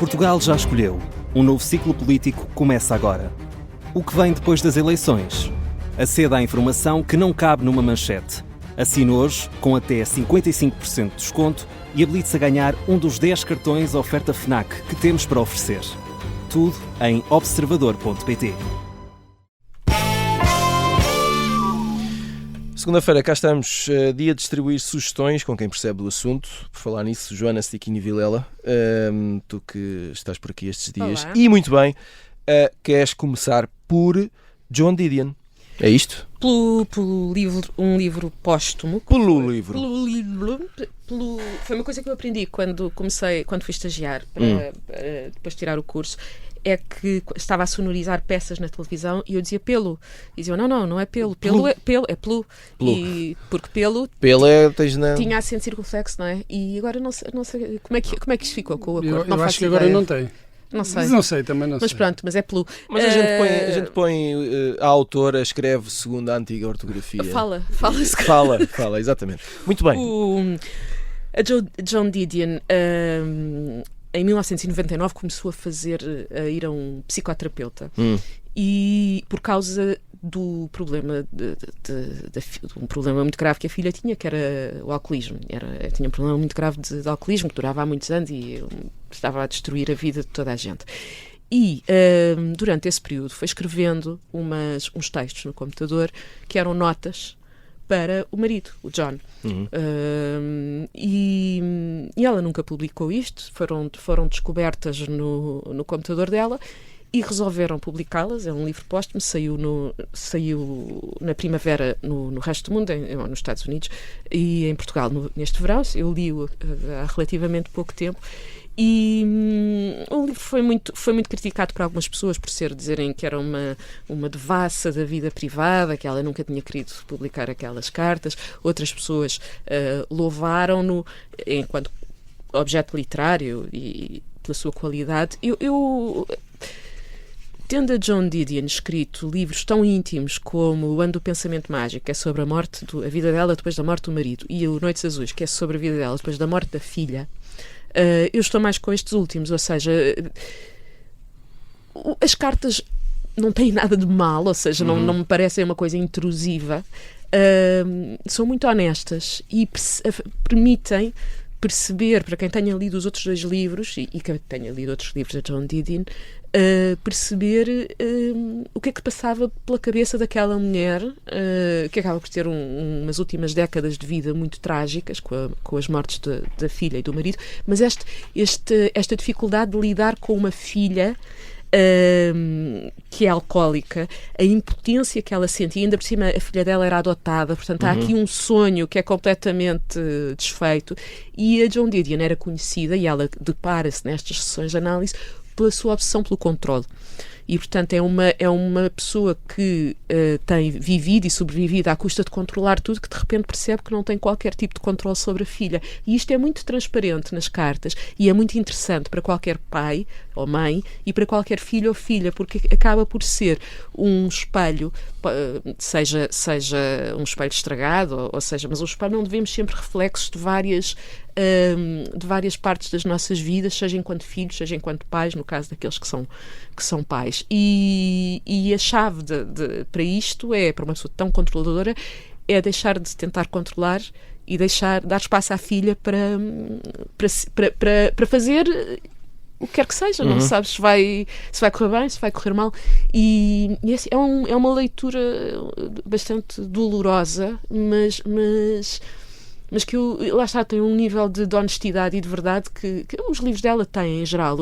Portugal já escolheu. Um novo ciclo político começa agora. O que vem depois das eleições? Aceda à informação que não cabe numa manchete. Assine hoje, com até 55% de desconto, e habilite-se a ganhar um dos 10 cartões oferta FNAC que temos para oferecer. Tudo em observador.pt. Segunda-feira, cá estamos, dia de distribuir sugestões com quem percebe do assunto. Por falar nisso, Joana Stiquini Vilela, tu que estás por aqui estes dias. Olá. E muito bem, queres começar por John Didion. É isto? Pelo livro, um livro póstumo. Pelo livro. Foi uma coisa que eu aprendi quando fui estagiar, para depois tirar o curso. É que estava a sonorizar peças na televisão e eu dizia pelo. E diziam, não é pelo. Pelo é pelo. E porque pelo tinha acento circunflexo, não é? E agora não sei como é que isto ficou com o acordo. Eu acho que agora não tem. Não sei. Não sei, também não sei. Mas pronto, mas é pelo. Mas a gente põe a autora escreve segundo a antiga ortografia. Fala. Fala, exatamente. Muito bem. A John Didion, em 1999, começou a ir a um psicoterapeuta. E por causa do problema de um problema muito grave que a filha tinha, que era o alcoolismo. Tinha um problema muito grave de alcoolismo, que durava há muitos anos e estava a destruir a vida de toda a gente. E durante esse período foi escrevendo uns textos no computador que eram notas para o marido, o John. E ela nunca publicou isto, foram descobertas no computador dela e resolveram publicá-las. É um livro póstumo, saiu na primavera no resto do mundo, nos Estados Unidos e em Portugal neste verão. Eu li-o há relativamente pouco tempo. E o livro foi muito criticado por algumas pessoas por dizerem que era uma devassa da vida privada, que ela nunca tinha querido publicar aquelas cartas. Outras pessoas louvaram-no enquanto objeto literário e pela sua qualidade. Tendo a John Didion escrito livros tão íntimos como O Ano do Pensamento Mágico, que é sobre a vida dela depois da morte do marido, e o Noites Azuis, que é sobre a vida dela depois da morte da filha, eu estou mais com estes últimos, ou seja, as cartas não têm nada de mal, ou seja, não me parecem uma coisa intrusiva, são muito honestas e permitem perceber, para quem tenha lido os outros dois livros, e quem tenha lido outros livros da John Didion, perceber o que é que passava pela cabeça daquela mulher que acaba por ter umas últimas décadas de vida muito trágicas com as mortes da filha e do marido, mas esta dificuldade de lidar com uma filha que é alcoólica, a impotência que ela sentia, ainda por cima a filha dela era adotada, portanto há aqui um sonho que é completamente desfeito, e a John Didion era conhecida, e ela depara-se nestas sessões de análise pela sua obsessão pelo controle. E, portanto, é uma pessoa que tem vivido e sobrevivido à custa de controlar tudo, que de repente percebe que não tem qualquer tipo de controle sobre a filha. E isto é muito transparente nas cartas e é muito interessante para qualquer pai ou mãe e para qualquer filho ou filha, porque acaba por ser um espelho, seja um espelho estragado, ou seja, mas um espelho não devemos sempre reflexos de várias partes das nossas vidas, seja enquanto filhos, seja enquanto pais, no caso daqueles que são pais. E a chave para isto para uma pessoa tão controladora, é deixar de tentar controlar e dar espaço à filha para fazer o que quer que seja. Não sabes se vai correr bem, se vai correr mal. E é uma leitura bastante dolorosa, mas que lá está, tem um nível de honestidade e de verdade que os livros dela têm em geral.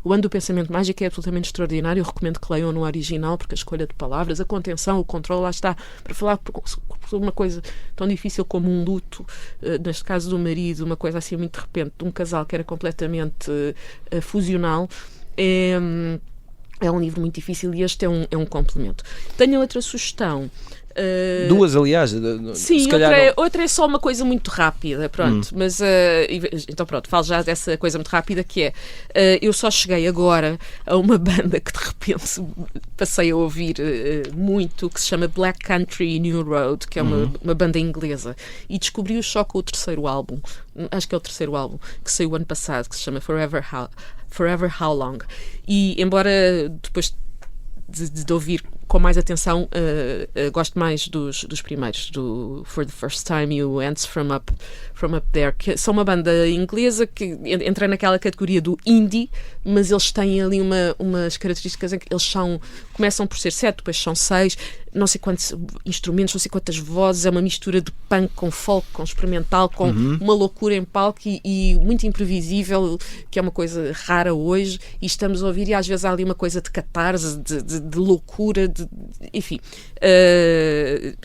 O Ano do Pensamento Mágico é absolutamente extraordinário. Eu recomendo que leiam no original, porque a escolha de palavras, a contenção, o controle, lá está, para falar sobre uma coisa tão difícil como um luto, neste caso do marido, uma coisa assim muito de repente, de um casal que era completamente fusional. É um livro muito difícil e este é um complemento. Tenho outra sugestão. Duas, aliás. Sim, se calhar outra é só uma coisa muito rápida, pronto. Mas, então pronto, falo já dessa coisa muito rápida que é, eu só cheguei agora a uma banda que de repente passei a ouvir muito, que se chama Black Country New Road, que é uma banda inglesa, e descobri-o só com o terceiro álbum, acho que é o terceiro álbum, que saiu ano passado, que se chama Forever Forever How Long. E embora depois de ouvir com mais atenção, gosto mais dos primeiros, do For the First Time e o Ants From Up There, que são uma banda inglesa que entra naquela categoria do indie, mas eles têm ali umas características em que eles começam por ser 7, depois são 6, não sei quantos instrumentos, não sei quantas vozes, é uma mistura de punk com folk, com experimental, com uma loucura em palco e muito imprevisível, que é uma coisa rara hoje, e estamos a ouvir, e às vezes há ali uma coisa de catarse, de loucura, enfim.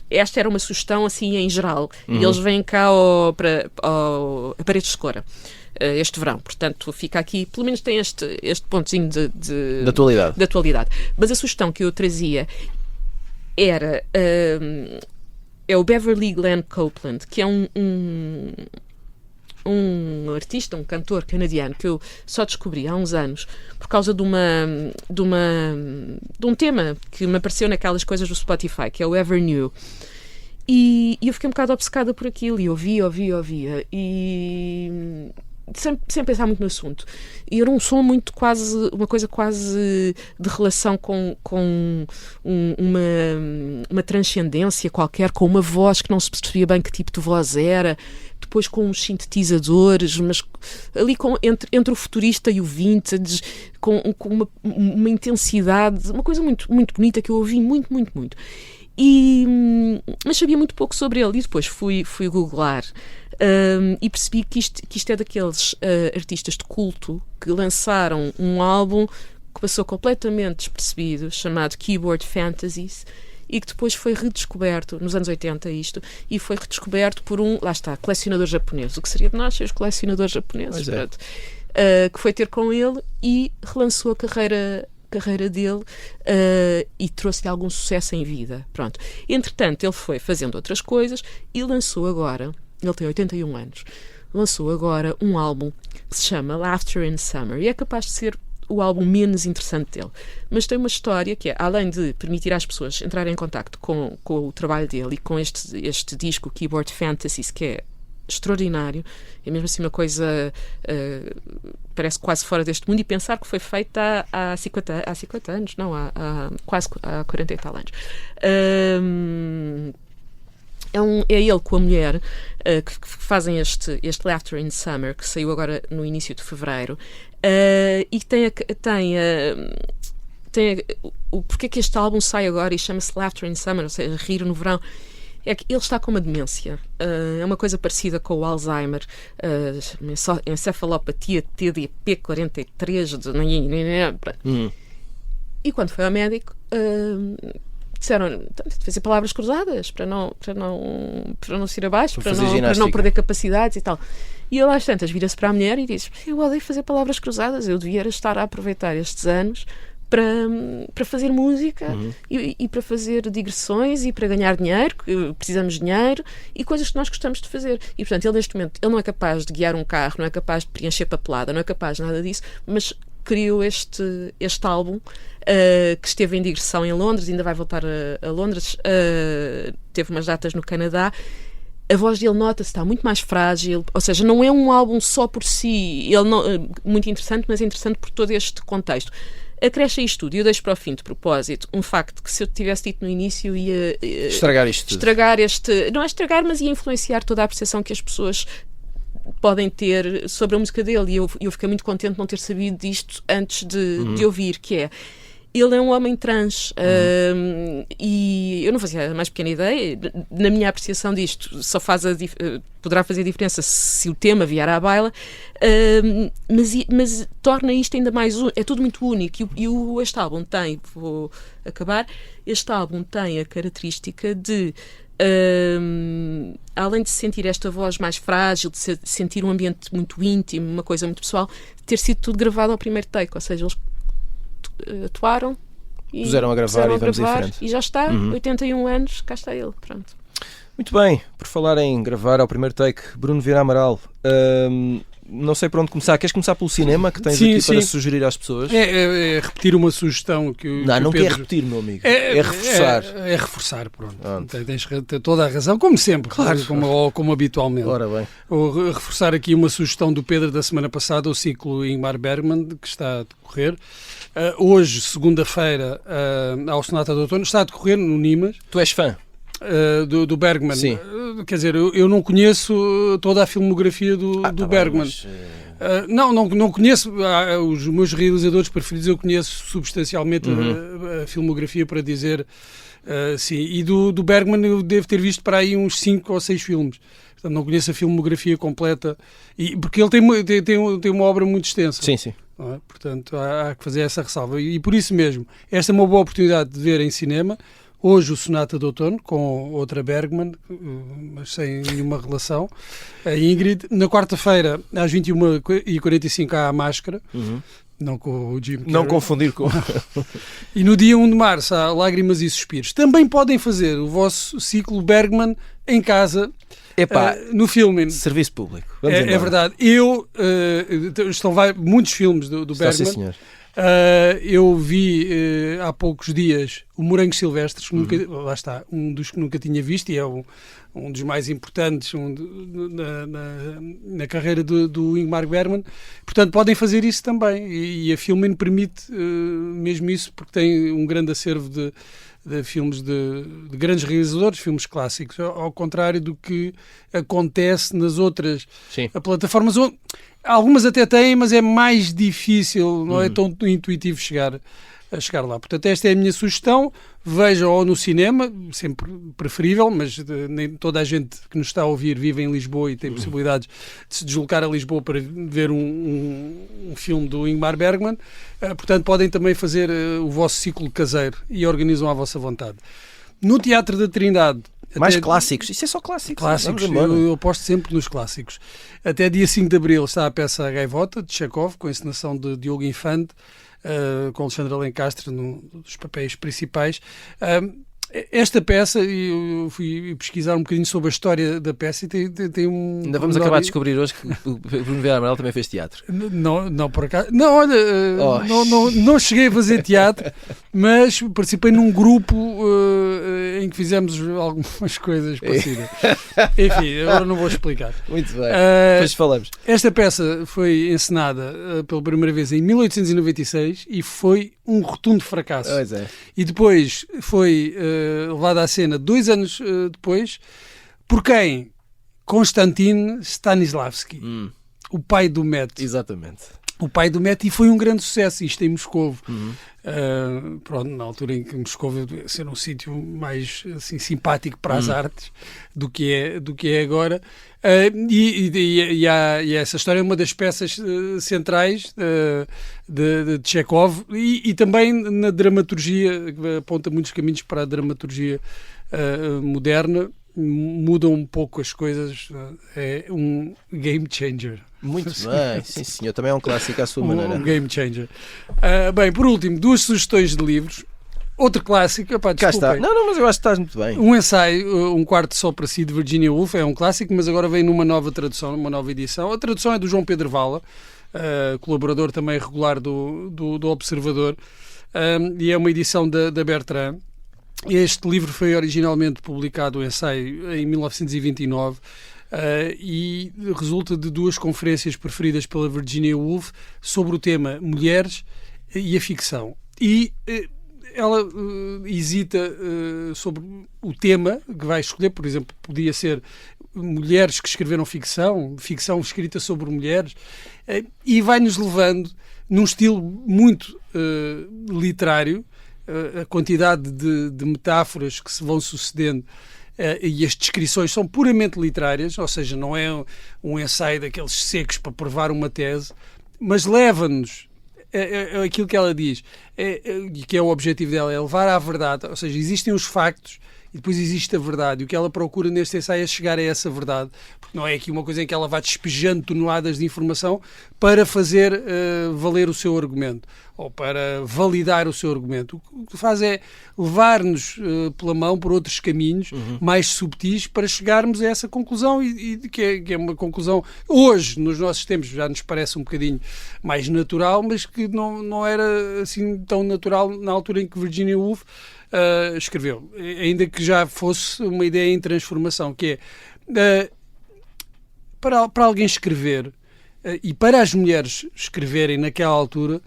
Esta era uma sugestão assim em geral, e eles vêm cá a Paredes de Cora este verão, portanto fica aqui, pelo menos tem este pontozinho de atualidade. Mas a sugestão que eu trazia era é o Beverly Glenn Copeland, que é um artista, um cantor canadiano que eu só descobri há uns anos por causa de um tema que me apareceu naquelas coisas do Spotify, que é o Ever New. E eu fiquei um bocado obcecada por aquilo e ouvia e sem pensar muito no assunto. E era um som muito uma coisa quase de relação com uma transcendência qualquer, com uma voz que não se percebia bem que tipo de voz era, depois com uns sintetizadores, mas ali entre o futurista e o vintage, com uma intensidade, uma coisa muito, muito bonita que eu ouvi muito. Mas sabia muito pouco sobre ele, e depois fui googlar e percebi que isto é daqueles artistas de culto que lançaram um álbum que passou completamente despercebido, chamado Keyboard Fantasies, e que depois foi redescoberto nos anos 80 e foi redescoberto por colecionador japonês. O que seria de nós ser os colecionadores japoneses, que foi ter com ele e relançou a carreira dele e trouxe-lhe algum sucesso em vida. Pronto. Entretanto, ele foi fazendo outras coisas e lançou agora, ele tem 81 anos, lançou agora um álbum que se chama Laughter in Summer, e é capaz de ser o álbum menos interessante dele, mas tem uma história que é, além de permitir às pessoas entrarem em contacto com o trabalho dele e com este disco Keyboard Fantasies, que é extraordinário, é mesmo assim uma coisa parece quase fora deste mundo, e pensar que foi feita há 50 anos, não, quase há 40 e tal anos. É ele com a mulher que fazem este Laughter in Summer, que saiu agora no início de fevereiro, e tem porque é que este álbum sai agora e chama-se Laughter in Summer, ou seja, rir no verão. É que ele está com uma demência, é uma coisa parecida com o Alzheimer, encefalopatia TDP 43, e quando foi ao médico disseram de fazer palavras cruzadas para não se ir abaixo, para não perder capacidades e tal. E ele às tantas vira-se para a mulher e diz: eu odeio fazer palavras cruzadas, eu devia estar a aproveitar estes anos para fazer música e para fazer digressões e para ganhar dinheiro, precisamos de dinheiro e coisas que nós gostamos de fazer. E portanto ele neste momento não é capaz de guiar um carro, não é capaz de preencher papelada, não é capaz de nada disso, mas criou este álbum que esteve em digressão em Londres, ainda vai voltar a Londres, teve umas datas no Canadá. A voz dele nota-se, está muito mais frágil, ou seja, não é um álbum só por si, ele não, muito interessante, mas é interessante por todo este contexto. Acresce isto tudo, e eu deixo para o fim de propósito um facto que, se eu tivesse dito no início, ia estragar isto tudo. Não é estragar, mas ia influenciar toda a percepção que as pessoas podem ter sobre a música dele, e eu fiquei muito contente de não ter sabido disto antes de ouvir, que é: ele é um homem trans, e eu não fazia a mais pequena ideia. Na minha apreciação disto, só poderá fazer diferença se o tema vier à baila, mas torna isto ainda mais é tudo muito único, e este álbum tem, vou acabar, este álbum tem a característica de, além de sentir esta voz mais frágil, de sentir um ambiente muito íntimo, uma coisa muito pessoal, ter sido tudo gravado ao primeiro take, ou seja, eles atuaram e puseram a gravar e vamos em frente. E já está, 81 anos, cá está ele, pronto. Muito bem, por falar em gravar ao primeiro take, Bruno Vieira Amaral, não sei por onde começar. Queres começar pelo cinema, que tens aqui para sugerir às pessoas? É repetir uma sugestão que o Não Pedro... quer repetir, meu amigo. É reforçar. É reforçar, pronto. Tens toda a razão, como sempre, claro. Como habitualmente. Ora bem. Vou reforçar aqui uma sugestão do Pedro da semana passada, o ciclo Ingmar Bergman, que está a decorrer. Hoje, segunda-feira, ao Sonata de Outono, está a decorrer no Nimas. Tu és fã? Do Bergman. Sim. Quer dizer, eu não conheço toda a filmografia do Bergman. Mas... Não conheço os meus realizadores preferidos, eu conheço substancialmente a filmografia para dizer sim. E do Bergman eu devo ter visto para aí uns 5 ou 6 filmes. Portanto, não conheço a filmografia completa, porque ele tem uma obra muito extensa. Sim, sim. Não é? Portanto, há que fazer essa ressalva. E por isso mesmo, esta é uma boa oportunidade de ver em cinema. Hoje o Sonata de Outono, com outra Bergman, mas sem nenhuma relação, a Ingrid. Na quarta-feira, às 21h45, há a Máscara, não com o Jim Carrey. Não confundir com... E no dia 1 de março há Lágrimas e Suspiros. Também podem fazer o vosso ciclo Bergman em casa, no filme. Serviço público. É verdade. Estão muitos filmes do Bergman. Sim, senhor. Eu vi há poucos dias o Morangos Silvestres, lá está, um dos que nunca tinha visto, e é um dos mais importantes na carreira do Ingmar Bergman. Portanto, podem fazer isso também, e a Filmin permite mesmo isso, porque tem um grande acervo de filmes de grandes realizadores, filmes clássicos, ao contrário do que acontece nas outras plataformas. Algumas até têm, mas é mais difícil, não é tão intuitivo chegar lá. Portanto, esta é a minha sugestão. Vejam ou no cinema, sempre preferível, mas nem toda a gente que nos está a ouvir vive em Lisboa e tem possibilidades de se deslocar a Lisboa para ver um filme do Ingmar Bergman. Portanto, podem também fazer o vosso ciclo caseiro e organizam à vossa vontade. No Teatro da Trindade... Mais clássicos. Isso é só clássicos. Eu aposto sempre nos clássicos. Até dia 5 de Abril está a peça A Gaivota, de Chekhov, com a encenação de Diogo Infante, com Alexandre Alencastre nos papéis principais. Esta peça, eu fui pesquisar um bocadinho sobre a história da peça e tem um... Ainda vamos acabar de descobrir hoje que o Bruno Vieira Amaral também fez teatro. Não, por acaso. Não, olha, não cheguei a fazer teatro, mas participei num grupo em que fizemos algumas coisas parecidas. Enfim, agora não vou explicar. Muito bem, depois falamos. Esta peça foi encenada pela primeira vez em 1896 e foi um rotundo fracasso. Pois é. E depois foi levada à cena 2 anos depois, por quem? Konstantin Stanislavski, o pai do Met. Exatamente. O pai do Met, e foi um grande sucesso, isto em Moscovo. Pronto, na altura em que Moscovo devia ser um sítio mais assim, simpático para as artes do que é agora. E essa história é uma das peças centrais de Chekhov e também na dramaturgia, que aponta muitos caminhos para a dramaturgia moderna. Mudam um pouco as coisas, é um game changer. Muito bem, sim senhor, também é um clássico à sua maneira. Um game changer. Bem, por último, 2 sugestões de livros. Outro clássico, cá está. Não, mas eu acho que estás muito bem. Um ensaio, Um Quarto Só para Si, de Virginia Woolf, é um clássico, mas agora vem numa nova tradução, numa nova edição. A tradução é do João Pedro Vala, colaborador também regular do Observador, e é uma edição da Bertrand. Este livro foi originalmente publicado, o ensaio, em 1929, e resulta de 2 conferências preferidas pela Virginia Woolf sobre o tema mulheres e a ficção. E ela hesita sobre o tema que vai escolher. Por exemplo, podia ser mulheres que escreveram ficção escrita sobre mulheres, e vai-nos levando num estilo muito literário. A quantidade de metáforas que se vão sucedendo e as descrições são puramente literárias, ou seja, não é um ensaio daqueles secos para provar uma tese, mas leva-nos aquilo que ela diz, que é o objetivo dela, é levar à verdade. Ou seja, existem os factos e depois existe a verdade, e o que ela procura neste ensaio é chegar a essa verdade, porque não é aqui uma coisa em que ela vai despejando toneladas de informação para fazer valer o seu argumento. ou para validar o seu argumento. O que faz é levar-nos pela mão por outros caminhos mais subtis para chegarmos a essa conclusão e que é uma conclusão hoje, nos nossos tempos, já nos parece um bocadinho mais natural, mas que não era assim tão natural na altura em que Virginia Woolf escreveu, ainda que já fosse uma ideia em transformação, que é para alguém escrever e para as mulheres escreverem naquela altura,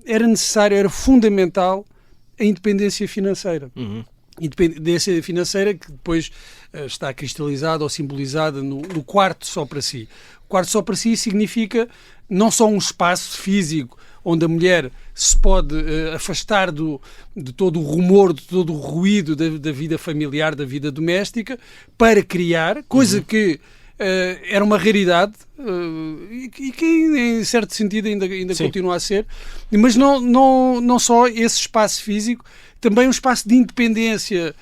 era fundamental a independência financeira. Independência financeira que depois está cristalizada ou simbolizada no quarto só para si. O quarto só para si significa não só um espaço físico onde a mulher se pode afastar de todo o rumor, de todo o ruído da vida familiar, da vida doméstica, para criar, coisa que era uma raridade e que em certo sentido ainda continua a ser, mas não só esse espaço físico, também um espaço de independência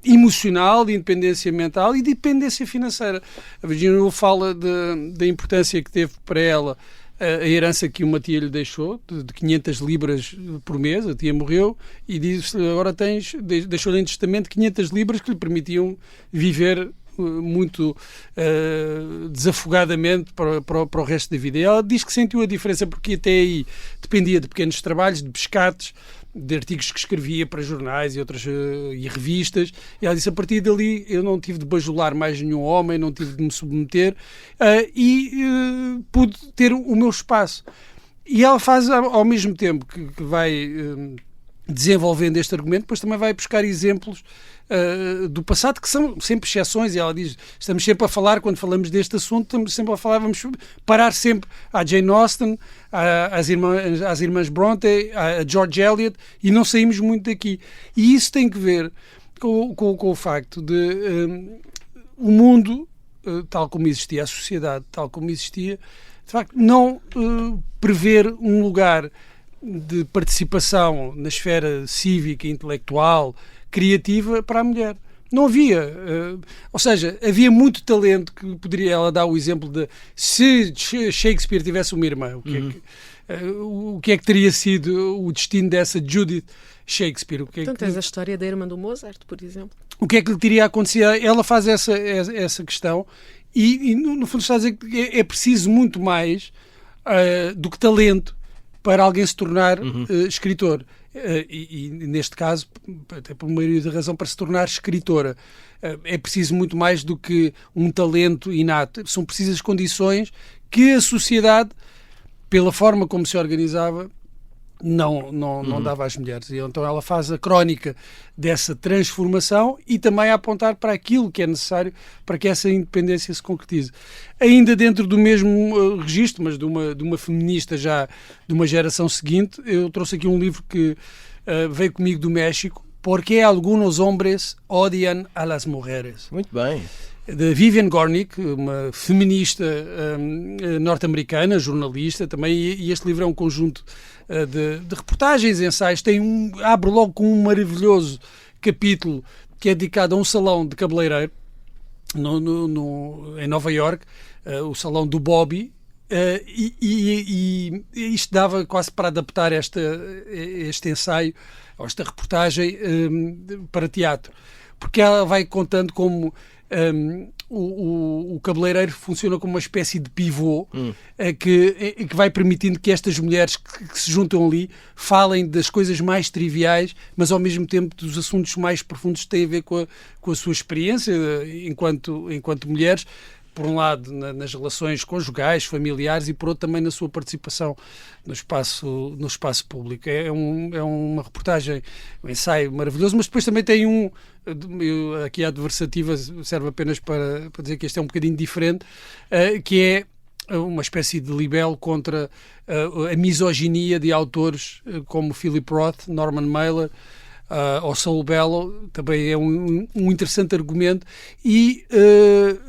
emocional, de independência mental e de independência financeira. A Virginia Woolf fala da importância que teve para ela a herança que uma tia lhe deixou, de 500 libras por mês. A tia morreu e disse: agora deixou-lhe em testamento 500 libras que lhe permitiam viver muito desafogadamente para o resto da vida. E ela diz que sentiu a diferença porque até aí dependia de pequenos trabalhos, de pescates, de artigos que escrevia para jornais e revistas, e ela disse: a partir dali eu não tive de bajular mais nenhum homem, não tive de me submeter e pude ter o meu espaço. E ela faz, ao mesmo tempo que vai desenvolvendo este argumento, depois também vai buscar exemplos do passado, que são sempre exceções, e ela diz: estamos sempre a falar, quando falamos deste assunto, estamos sempre a falar, vamos parar sempre à Jane Austen, às irmãs Bronte, a George Eliot, e não saímos muito daqui. E isso tem que ver com o facto de o mundo, tal como existia, a sociedade tal como existia, de facto não prever um lugar de participação na esfera cívica, intelectual, criativa para a mulher. Não havia. Ou seja, havia muito talento que poderia ela dar o exemplo de se Shakespeare tivesse uma irmã, o que é que teria sido o destino dessa Judith Shakespeare? Então tens a história da irmã do Mozart, por exemplo. O que é que lhe teria acontecido? Ela faz essa questão e no fundo está a dizer que é preciso muito mais do que talento para alguém se tornar escritor. E neste caso, até por maioria da razão, para se tornar escritora. É preciso muito mais do que um talento inato. São precisas condições que a sociedade, pela forma como se organizava, não dava às mulheres. E então ela faz a crónica dessa transformação e também a apontar para aquilo que é necessário para que essa independência se concretize. Ainda dentro do mesmo registro, mas de uma feminista já de uma geração seguinte, eu trouxe aqui um livro que veio comigo do México, Porque algunos hombres odian a las mujeres. Muito bem. De Vivian Gornick, uma feminista norte-americana, jornalista também, e este livro é um conjunto de reportagens, ensaios. Abre logo com um maravilhoso capítulo que é dedicado a um salão de cabeleireiro em Nova Iorque, o salão do Bobby, e isto dava quase para adaptar este ensaio, ou esta reportagem para teatro, porque ela vai contando como o cabeleireiro funciona como uma espécie de pivô que vai permitindo que estas mulheres que se juntam ali falem das coisas mais triviais, mas ao mesmo tempo dos assuntos mais profundos que têm a ver com a sua experiência enquanto mulheres, por um lado nas relações conjugais, familiares, e por outro também na sua participação no espaço público. É uma reportagem, um ensaio maravilhoso, mas depois também tem aqui a adversativa serve apenas para dizer que este é um bocadinho diferente, que é uma espécie de libelo contra a misoginia de autores como Philip Roth, Norman Mailer, ou Saul Bellow. Também é um interessante argumento. E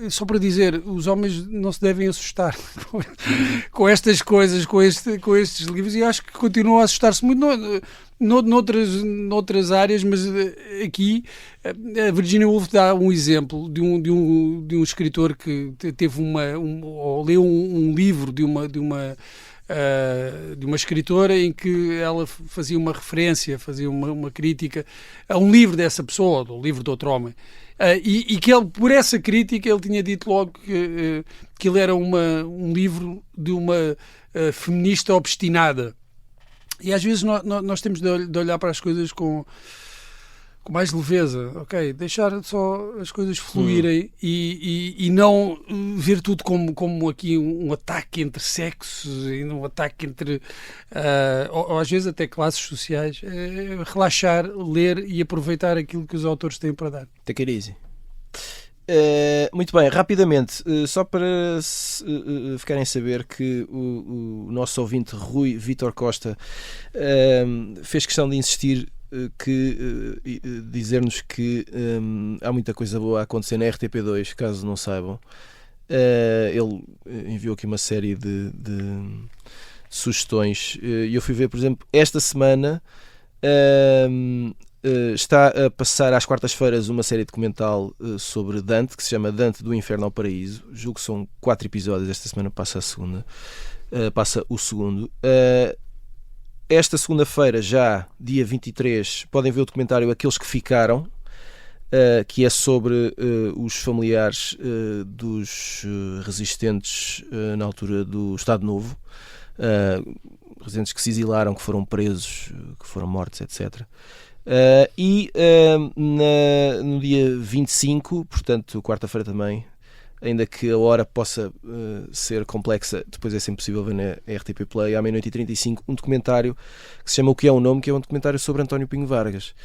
só para dizer, os homens não se devem assustar com estas coisas, com estes livros, e acho que continuam a assustar-se muito noutras áreas, mas aqui a Virginia Woolf dá um exemplo de um escritor que teve ou leu um livro de uma de uma escritora em que ela fazia uma referência, fazia uma crítica a um livro dessa pessoa, do livro de outro homem. E que ele, por essa crítica, ele tinha dito logo que ele era um livro de uma feminista obstinada. E às vezes nós temos de olhar para as coisas com mais leveza, ok? Deixar só as coisas fluírem e não ver tudo como aqui um ataque entre sexos e um ataque entre, ou às vezes até classes sociais. Relaxar, ler e aproveitar aquilo que os autores têm para dar. Take it easy. Muito bem, rapidamente, só para ficarem a saber que o nosso ouvinte Rui Vítor Costa fez questão de insistir dizer-nos que há muita coisa boa a acontecer na RTP2, caso não saibam. Ele enviou aqui uma série de sugestões e eu fui ver, por exemplo, esta semana está a passar às quartas-feiras uma série documental sobre Dante, que se chama Dante do Inferno ao Paraíso. Julgo que são 4 episódios, esta semana passa o segundo. Esta segunda-feira, já dia 23, podem ver o documentário Aqueles que Ficaram, que é sobre os familiares dos resistentes na altura do Estado Novo, resistentes que se exilaram, que foram presos, que foram mortos, etc. No dia 25, portanto, quarta-feira também, ainda que a hora possa ser complexa, depois é sempre possível ver na RTP Play, à 00:35, um documentário que se chama O Que é um Nome, que é um documentário sobre António Pinho Vargas.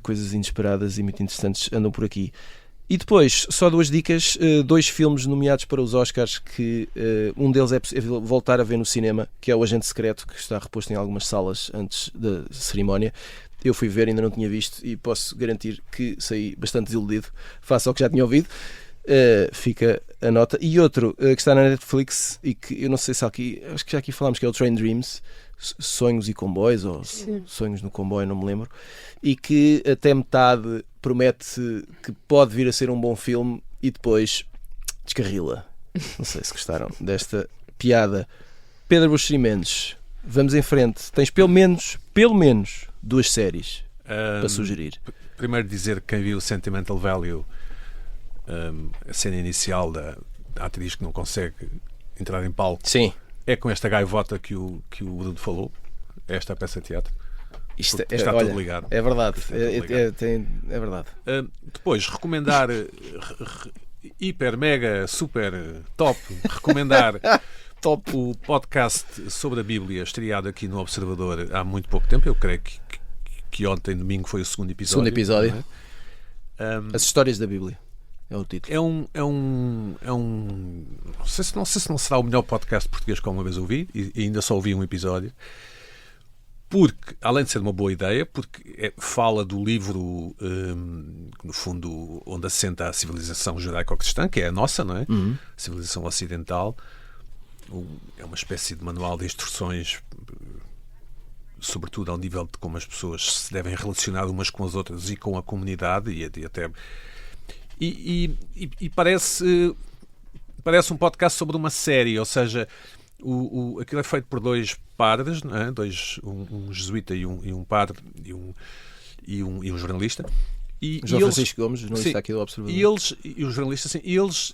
Coisas inesperadas e muito interessantes andam por aqui. E depois, só 2 dicas, 2 filmes nomeados para os Oscars, que um deles é voltar a ver no cinema, que é O Agente Secreto, que está reposto em algumas salas antes da cerimónia. Eu fui ver, ainda não tinha visto, e posso garantir que saí bastante desiludido face ao que já tinha ouvido. Fica a nota. E outro que está na Netflix, e que eu não sei se aqui, acho que já aqui falámos, que é o Train Dreams, Sonhos e Comboios, ou Sonhos no Comboio, não me lembro, e que até metade promete que pode vir a ser um bom filme e depois descarrila. Não sei se gostaram desta piada. Pedro Buxeri Mendes, vamos em frente. Tens pelo menos 2 séries para sugerir. Primeiro dizer que quem viu Sentimental Value, a cena inicial da atriz que não consegue entrar em palco, sim, é com esta gaivota que o Bruno falou. Esta peça de teatro. Isto está tudo ligado. É verdade. É verdade. Depois, recomendar hiper, mega, super, top, recomendar top o podcast sobre a Bíblia, estreado aqui no Observador há muito pouco tempo. Eu creio que ontem, domingo, foi o segundo episódio. As Histórias da Bíblia é o título. Não sei se não será o melhor podcast português que alguma vez ouvi, e ainda só ouvi um episódio. Porque, além de ser uma boa ideia, porque fala do livro, no fundo, onde assenta a civilização judaico-cristã, que é a nossa, não é? Civilização ocidental. É uma espécie de manual de instruções, sobretudo ao nível de como as pessoas se devem relacionar umas com as outras e com a comunidade, e parece um podcast sobre uma série, ou seja, aquilo é feito por 2 padres, não é? Um jesuíta e um padre e um jornalista. João Francisco Gomes, jornalista aqui do Observador. E os jornalistas, eles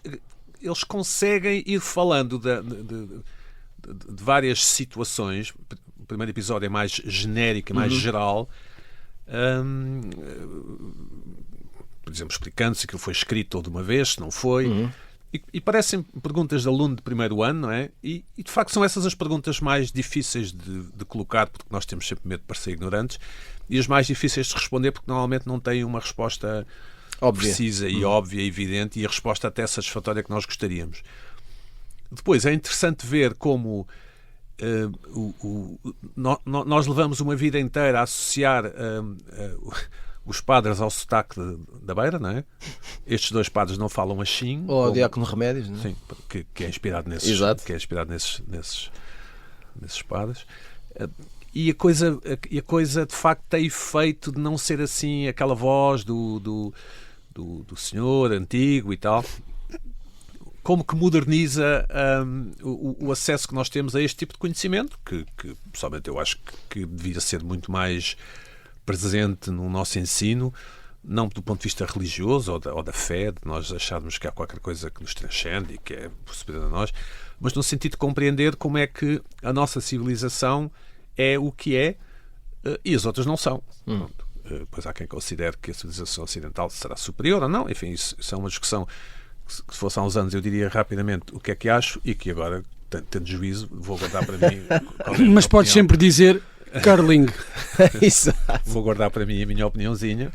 conseguem ir falando de várias situações. O primeiro episódio é mais genérico, mais geral. Por exemplo, explicando se aquilo foi escrito de uma vez, se não foi. E parecem perguntas de aluno de primeiro ano, não é? E de facto são essas as perguntas mais difíceis de colocar, porque nós temos sempre medo de parecer ignorantes, e as mais difíceis de responder, porque normalmente não têm uma resposta óbvia, precisa e óbvia, evidente, e a resposta até satisfatória que nós gostaríamos. Depois é interessante ver como nós levamos uma vida inteira a associar os padres ao sotaque da Beira, não é? Estes 2 padres não falam assim. Ou ao Diácono Remédios, não é? Sim, que é inspirado nesses, exato, que é inspirado nesses padres. E a coisa de facto tem efeito de não ser assim aquela voz do senhor antigo e tal. como que moderniza o acesso que nós temos a este tipo de conhecimento, que pessoalmente eu acho que devia ser muito mais presente no nosso ensino, não do ponto de vista religioso ou da fé, de nós acharmos que há qualquer coisa que nos transcende e que é superior a nós, mas no sentido de compreender como é que a nossa civilização é o que é e as outras não são. Pois há quem considere que a civilização ocidental será superior ou não. Enfim, isso é uma discussão que, se fosse há uns anos, eu diria rapidamente o que é que acho e que agora, tendo juízo, vou guardar para mim. Mas podes sempre dizer curling. Vou guardar para mim a minha opiniãozinha.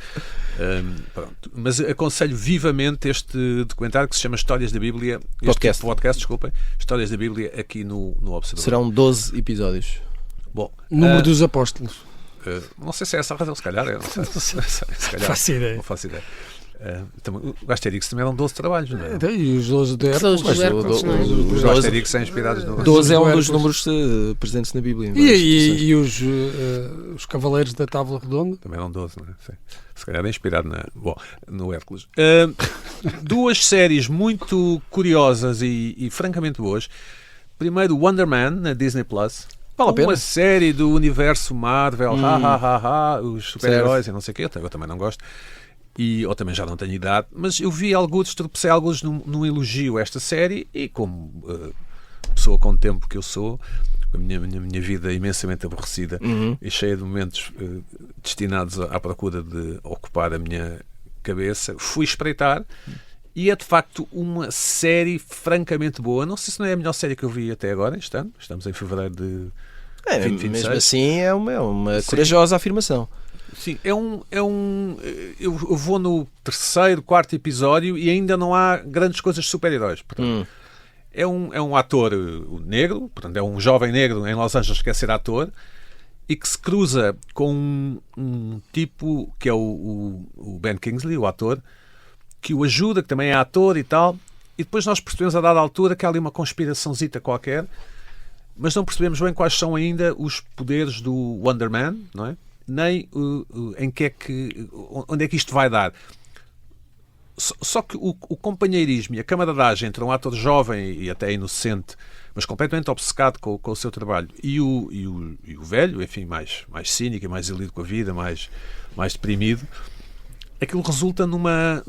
Pronto. Mas aconselho vivamente este documentário que se chama Histórias da Bíblia. Podcast, desculpem. Histórias da Bíblia aqui no Observador. Serão 12 episódios. Bom, Número dos apóstolos. Não sei se é essa a razão, se calhar é. Se calhar, não faço ideia. O Asterix também eram 12 trabalhos, não é? E os 12 de Hércules. Os Asterix são inspirados no 12 é um dos números presentes na Bíblia. E os Cavaleiros da Távola Redonda? Também eram 12, não é? Sim. Se calhar é inspirado no Hércules. Duas séries muito curiosas e francamente boas. Primeiro, Wonder Man, na Disney Plus. Vale a pena. Uma série do universo Marvel, os super-heróis e não sei o quê. Eu também não gosto. Ou também já não tenho idade. Mas eu vi alguns, tropecei alguns num elogio a esta série e como pessoa com tempo que eu sou, a minha vida imensamente aborrecida e cheia de momentos destinados à procura de ocupar a minha cabeça, fui espreitar e é de facto uma série francamente boa. Não sei se não é a melhor série que eu vi até agora este ano. Estamos em fevereiro de 2026. Mesmo assim é uma corajosa afirmação. Sim, eu vou no terceiro, quarto episódio e ainda não há grandes coisas de super-heróis. Portanto, é um ator negro, portanto, é um jovem negro em Los Angeles que quer ser ator e que se cruza com um tipo que é o Ben Kingsley, o ator, que o ajuda, que também é ator e tal, e depois nós percebemos a dada altura que há ali uma conspiraçãozita qualquer, mas não percebemos bem quais são ainda os poderes do Wonder Man, não é? Nem onde é que isto vai dar. Só que o companheirismo e a camaradagem entre um ator jovem e até inocente, mas completamente obcecado com o seu trabalho, e o velho, enfim, mais cínico e mais iludido com a vida, mais deprimido, aquilo resulta numa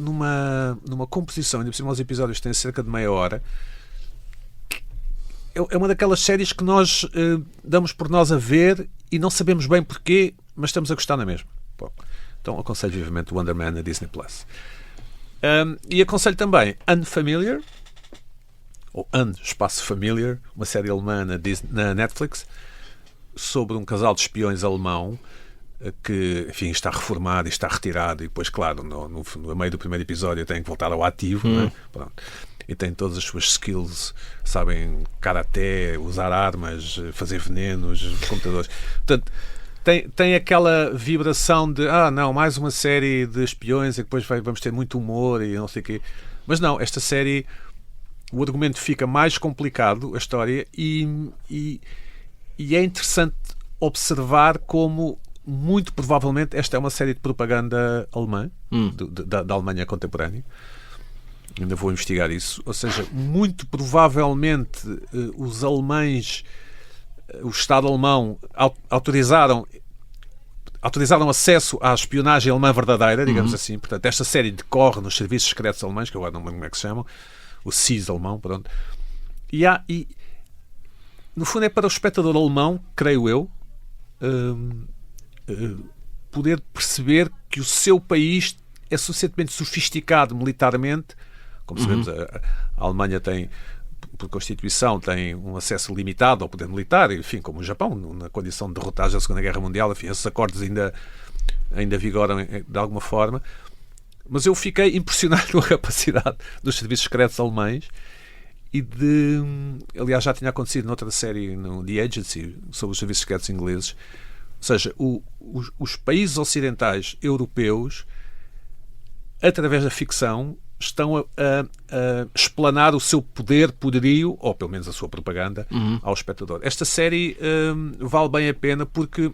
composição, ainda por cima os episódios têm cerca de meia hora. É uma daquelas séries que nós damos por nós a ver e não sabemos bem porquê, mas estamos a gostar na mesma. Bom, então aconselho vivamente o Wonder Man na Disney Plus. E aconselho também Unfamiliar, ou Espaço Familiar, uma série alemã na Netflix, sobre um casal de espiões alemão que, enfim, está reformado e está retirado e depois, claro, no meio do primeiro episódio tem que voltar ao ativo, não é? Pronto. E tem todas as suas skills, sabem karaté, usar armas, fazer venenos, computadores. Portanto, tem aquela vibração de não, mais uma série de espiões e depois vamos ter muito humor e não sei o quê. Mas não, esta série, o argumento fica mais complicado, a história, e é interessante observar como muito provavelmente esta é uma série de propaganda alemã, da Alemanha contemporânea. Ainda vou investigar isso. Ou seja, muito provavelmente os alemães, o Estado alemão autorizaram acesso à espionagem alemã verdadeira, digamos assim. Portanto, esta série decorre nos serviços secretos alemães, que eu agora não me lembro como é que se chamam, o SIS alemão, pronto. E no fundo é para o espectador alemão, creio eu, poder perceber que o seu país é suficientemente sofisticado militarmente. Como sabemos, a Alemanha tem, por Constituição, tem um acesso limitado ao poder militar, enfim, como o Japão, na condição de derrotagem da Segunda Guerra Mundial, enfim, esses acordos ainda vigoram de alguma forma. Mas eu fiquei impressionado com a capacidade dos serviços secretos alemães e aliás, já tinha acontecido noutra série, no The Agency, sobre os serviços secretos ingleses. Ou seja, os países ocidentais europeus, através da ficção, estão a explanar o seu poderio, ou pelo menos a sua propaganda, ao espectador. Esta série vale bem a pena porque,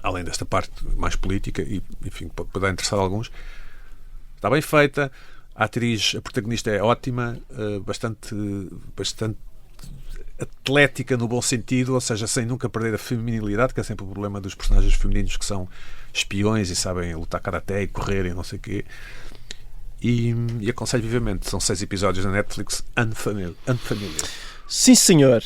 além desta parte mais política, e enfim, poderá interessar a alguns, está bem feita, A atriz, a protagonista é ótima, bastante atlética no bom sentido, ou seja, sem nunca perder a feminilidade, que é sempre o problema dos personagens femininos que são espiões e sabem lutar karaté e correr e não sei o quê. E aconselho vivamente. São 6 episódios na Netflix, Unfamiliar. Sim, senhor.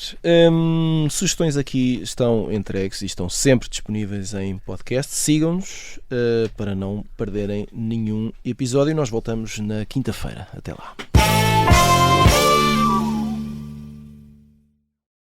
Sugestões aqui estão entregues e estão sempre disponíveis em podcast. Sigam-nos para não perderem nenhum episódio. Nós voltamos na quinta-feira. Até lá.